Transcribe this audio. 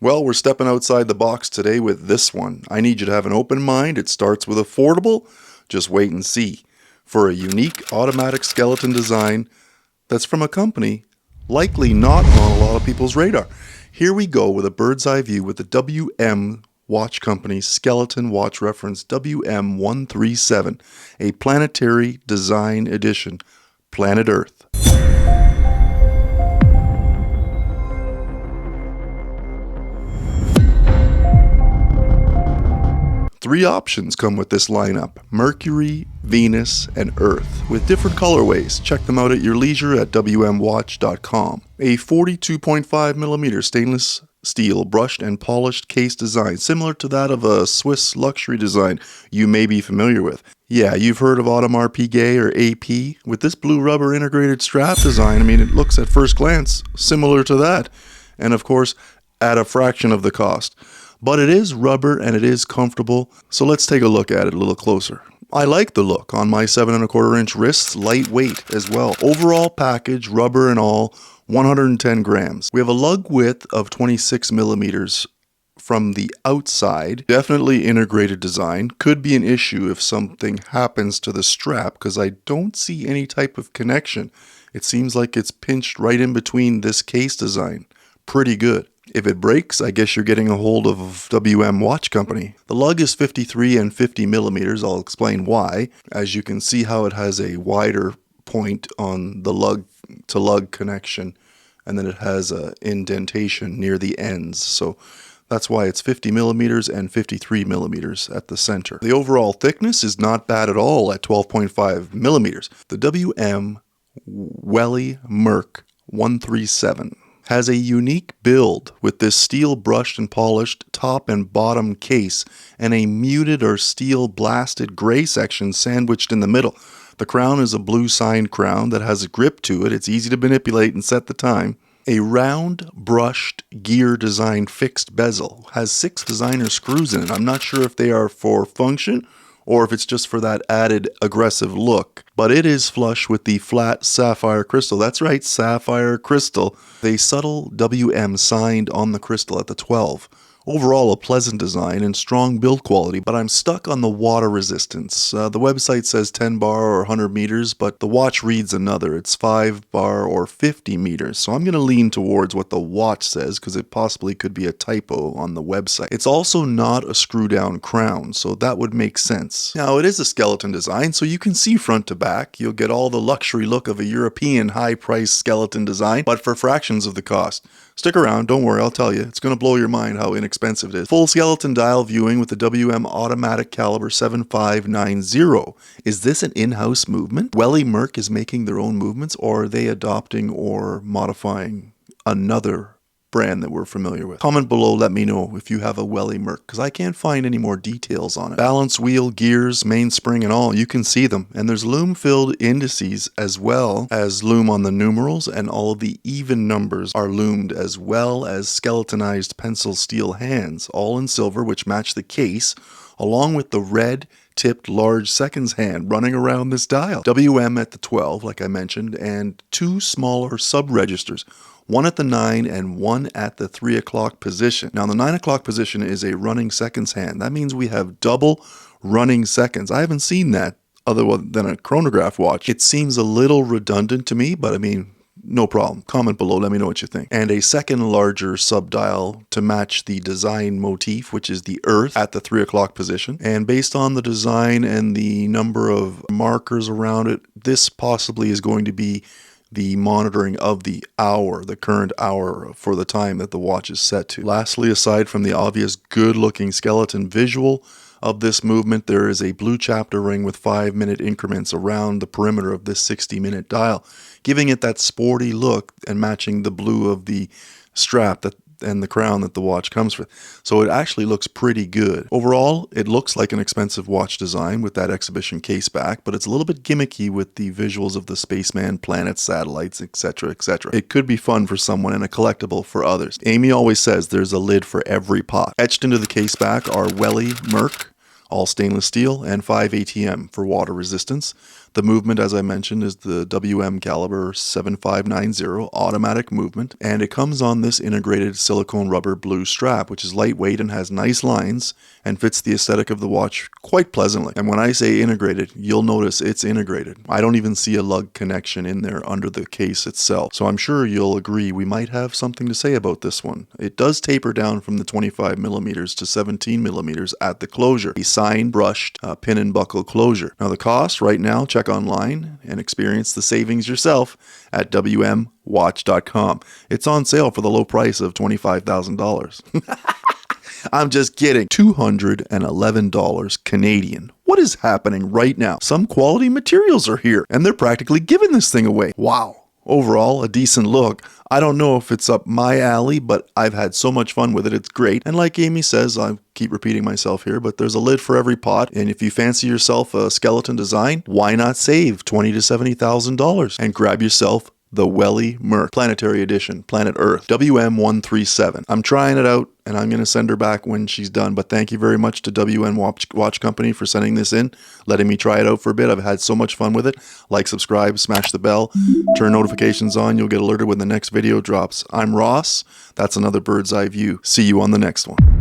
Well, we're stepping outside the box today with this one. I need you to have an open mind. It starts with affordable. Just wait and see. For a unique automatic skeleton design that's from a company likely not on a lot of people's radar. Here we go with a bird's eye view with the WM Watch Company's skeleton watch reference WM137, a planetary design edition, Planet Earth. Three options come with this lineup: Mercury, Venus, and Earth, with different colorways. Check them out at your leisure at WMWatch.com. A 42.5mm stainless steel brushed and polished case design, similar to that of a Swiss luxury design you may be familiar with. Yeah, you've heard of Audemars Piguet or AP. With this blue rubber integrated strap design, it looks at first glance similar to that. And of course, at a fraction of the cost. But it is rubber and it is comfortable, so let's take a look at it a little closer. I like the look on my 7¼ inch wrists, lightweight as well. Overall package, rubber and all, 110 grams. We have a lug width of 26mm from the outside. Definitely integrated design. Could be an issue if something happens to the strap because I don't see any type of connection. It seems like it's pinched right in between this case design. Pretty good. If it breaks, I guess you're getting a hold of WM Watch Company. The lug is 53 and 50mm. I'll explain why. As you can see how it has a wider point on the lug to lug connection, and then it has an indentation near the ends. So that's why it's 50mm and 53mm at the center. The overall thickness is not bad at all at 12.5mm. The WM WM137 has a unique build with this steel brushed and polished top and bottom case and a muted or steel blasted gray section sandwiched in the middle. The crown is a blue signed crown that has a grip to it. It's easy to manipulate and set the time. A round brushed gear design fixed bezel has 6 designer screws in it. I'm not sure if they are for function or if it's just for that added aggressive look. But it is flush with the flat sapphire crystal. That's right, sapphire crystal. A subtle WM signed on the crystal at the 12. Overall, a pleasant design and strong build quality, but I'm stuck on the water resistance. The website says 10 bar or 100 meters, but the watch reads another. It's 5 bar or 50 meters. So I'm going to lean towards what the watch says because it possibly could be a typo on the website. It's also not a screw down crown, so that would make sense. Now, it is a skeleton design, so you can see front to back. You'll get all the luxury look of a European high-priced skeleton design, but for fractions of the cost. Stick around, don't worry, I'll tell you. It's going to blow your mind how inexpensive it is. Full skeleton dial viewing with the WM automatic caliber 7590. Is this an in-house movement? Welly Merck is making their own movements, or are they adopting or modifying another brand that we're familiar with? Comment below, let me know if you have a Welly Merck, because I can't find any more details on it. Balance wheel, gears, mainspring and all, you can see them. And there's loom-filled indices as well as loom on the numerals, and all of the even numbers are loomed, as well as skeletonized pencil steel hands, all in silver, which match the case, along with the red tipped large seconds hand running around this dial. WM at the 12, like I mentioned, and 2 smaller sub-registers. One at the 9 and one at the 3 o'clock position. Now the 9 o'clock position is a running seconds hand. That means we have double running seconds. I haven't seen that other than a chronograph watch. It seems a little redundant to me, but no problem. Comment below, let me know what you think. And a second larger sub-dial to match the design motif, which is the Earth at the 3 o'clock position. And based on the design and the number of markers around it, this possibly is going to be the monitoring of the hour, the current hour for the time that the watch is set to. Lastly, aside from the obvious good-looking skeleton visual of this movement, there is a blue chapter ring with 5-minute increments around the perimeter of this 60-minute dial, giving it that sporty look and matching the blue of the strap and the crown that the watch comes with. So it actually looks pretty good. Overall, it looks like an expensive watch design with that exhibition case back, but it's a little bit gimmicky with the visuals of the spaceman, planets, satellites, etc., etc. It could be fun for someone and a collectible for others. Amy always says there's a lid for every pot. Etched into the case back are Welly Merck, all stainless steel, and 5 ATM for water resistance. The movement, as I mentioned, is the WM caliber 7590 automatic movement, and it comes on this integrated silicone rubber blue strap, which is lightweight and has nice lines and fits the aesthetic of the watch quite pleasantly. And when I say integrated, you'll notice it's integrated. I don't even see a lug connection in there under the case itself. So I'm sure you'll agree we might have something to say about this one. It does taper down from the 25 millimeters to 17 millimeters at the closure. A sign brushed pin and buckle closure. Now the cost right now, check online and experience the savings yourself at WMWatch.com. It's on sale for the low price of $25,000. I'm just kidding. $211 Canadian. What is happening right now? Some quality materials are here, and they're practically giving this thing away. Wow. Overall, a decent look. I don't know if it's up my alley, but I've had so much fun with it. It's great. And like Amy says, I keep repeating myself here, but there's a lid for every pot. And if you fancy yourself a skeleton design, why not save $20,000 to $70,000 and grab yourself the Welly Merc Planetary Edition, Planet Earth, WM137. I'm trying it out, and I'm going to send her back when she's done, but thank you very much to WM Watch Company for sending this in, letting me try it out for a bit. I've had so much fun with it. Like, subscribe, smash the bell, turn notifications on. You'll get alerted when the next video drops. I'm Ross. That's another bird's eye view. See you on the next one.